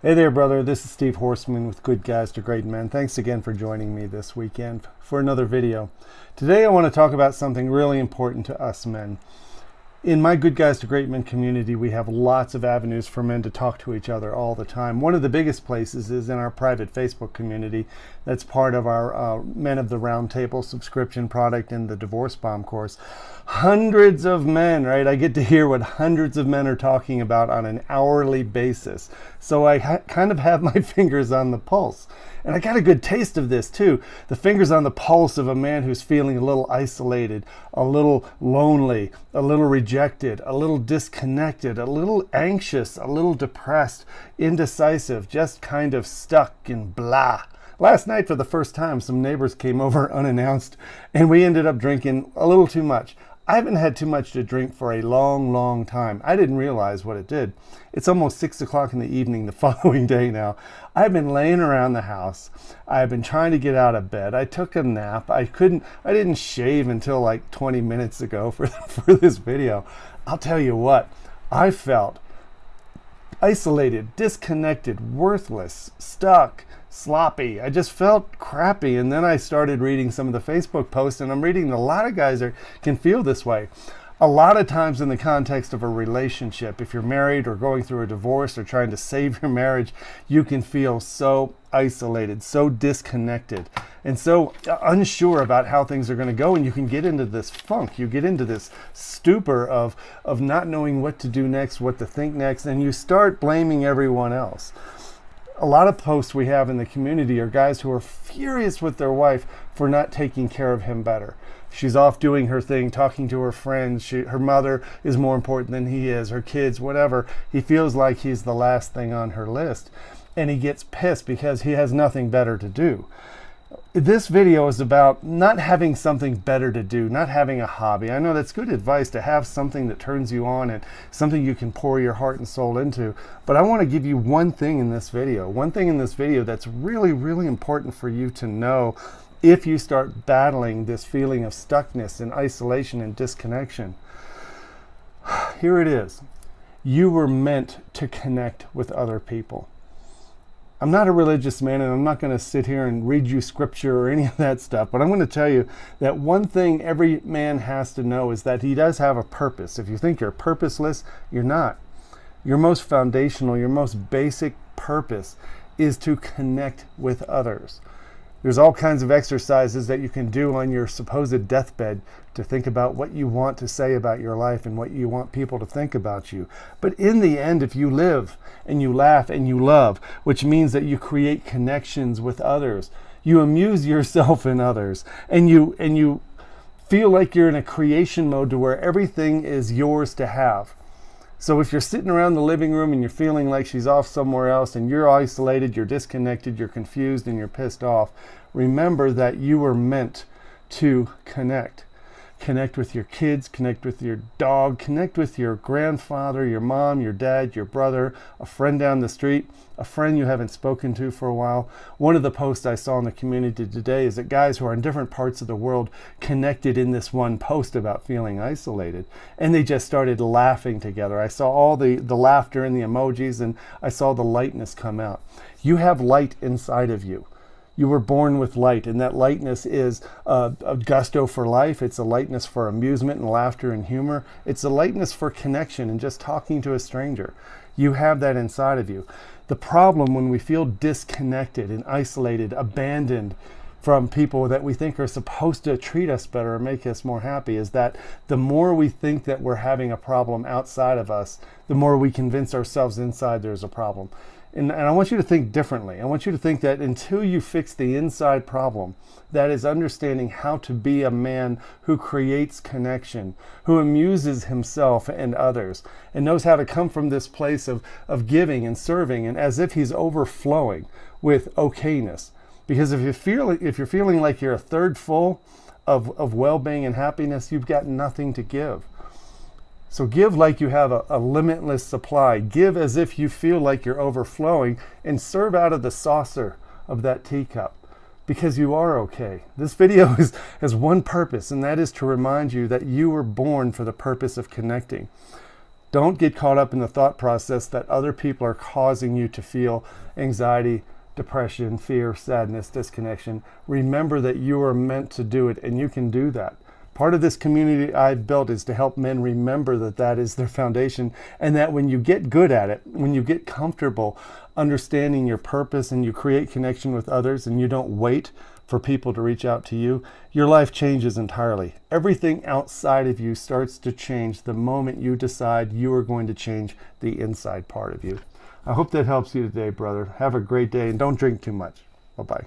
Hey there, brother. This is Steve Horseman with Good Guys to Great Men. Thanks again for joining me this weekend for another video. Today I want to talk about something really important to us men. In my Good Guys to Great Men community, we have lots of avenues for men to talk to each other all the time. One of the biggest places is in our private Facebook community. That's part of our Men of the Round Table subscription product in the Divorce Bomb course. Hundreds of men, right? I get to hear what hundreds of men are talking about on an hourly basis. So I kind of have my fingers on the pulse. And I got a good taste of this too. The fingers on the pulse of a man who's feeling a little isolated, a little lonely, a little rejected, a little disconnected, a little anxious, a little depressed, indecisive, just kind of stuck in blah. Last night, for the first time, some neighbors came over unannounced, and we ended up drinking a little too much. I haven't had too much to drink for a long time. I didn't realize what it did. It's almost 6 o'clock in the evening the following day now. I've been laying around the house. I've been trying to get out of bed. I took a nap. I didn't shave until like 20 minutes ago for this video. I'll tell you what, I felt isolated, disconnected, worthless, stuck, sloppy. I just felt crappy. And then I started reading some of the Facebook posts, and I'm reading a lot of guys can feel this way. A lot of times in the context of a relationship, if you're married or going through a divorce or trying to save your marriage, you can feel so isolated, so disconnected, and so unsure about how things are going to go. And you can get into this funk. You get into this stupor of not knowing what to do next, what to think next, and you start blaming everyone else. A lot of posts we have in the community are guys who are furious with their wife for not taking care of him better. She's off doing her thing, talking to her friends. Her mother is more important than he is, her kids, whatever. He feels like he's the last thing on her list. And he gets pissed because he has nothing better to do. This video is about not having something better to do, not having a hobby. I know that's good advice to have something that turns you on and something you can pour your heart and soul into. But I want to give you one thing in this video that's really important for you to know if you start battling this feeling of stuckness and isolation and disconnection. Here it is. You were meant to connect with other people. I'm not a religious man, and I'm not going to sit here and read you scripture or any of that stuff, but I'm going to tell you that one thing every man has to know is that he does have a purpose. If you think you're purposeless, you're not. Your most foundational, your most basic purpose is to connect with others. There's all kinds of exercises that you can do on your supposed deathbed to think about what you want to say about your life and what you want people to think about you. But in the end, if you live and you laugh and you love, which means that you create connections with others, you amuse yourself and others, and you feel like you're in a creation mode to where everything is yours to have. So if you're sitting around the living room and you're feeling like she's off somewhere else and you're isolated, you're disconnected, you're confused, and you're pissed off, remember that you were meant to connect. Connect with your kids, connect with your dog, connect with your grandfather, your mom, your dad, your brother, a friend down the street, a friend you haven't spoken to for a while. One of the posts I saw in the community today is that guys who are in different parts of the world connected in this one post about feeling isolated, and they just started laughing together. I saw all the laughter and the emojis, and I saw the lightness come out. You have light inside of you. You were born with light, and that lightness is a gusto for life. It's a lightness for amusement and laughter and humor. It's a lightness for connection and just talking to a stranger. You have that inside of you. The problem when we feel disconnected and isolated, abandoned from people that we think are supposed to treat us better and make us more happy is that the more we think that we're having a problem outside of us, the more we convince ourselves inside there's a problem. And I want you to think differently. I want you to think that until you fix the inside problem, that is understanding how to be a man who creates connection, who amuses himself and others, and knows how to come from this place of giving and serving, and as if he's overflowing with okayness. Because if you're feeling like you're a third full of well-being and happiness, you've got nothing to give. So give like you have a limitless supply. Give as if you feel like you're overflowing, and serve out of the saucer of that teacup, because you are okay. This video has one purpose, and that is to remind you that you were born for the purpose of connecting. Don't get caught up in the thought process that other people are causing you to feel anxiety, depression, fear, sadness, disconnection. Remember that you are meant to do it, and you can do that. Part of this community I've built is to help men remember that that is their foundation, and that when you get good at it, when you get comfortable understanding your purpose and you create connection with others and you don't wait for people to reach out to you, your life changes entirely. Everything outside of you starts to change the moment you decide you are going to change the inside part of you. I hope that helps you today, brother. Have a great day, and don't drink too much. Bye-bye.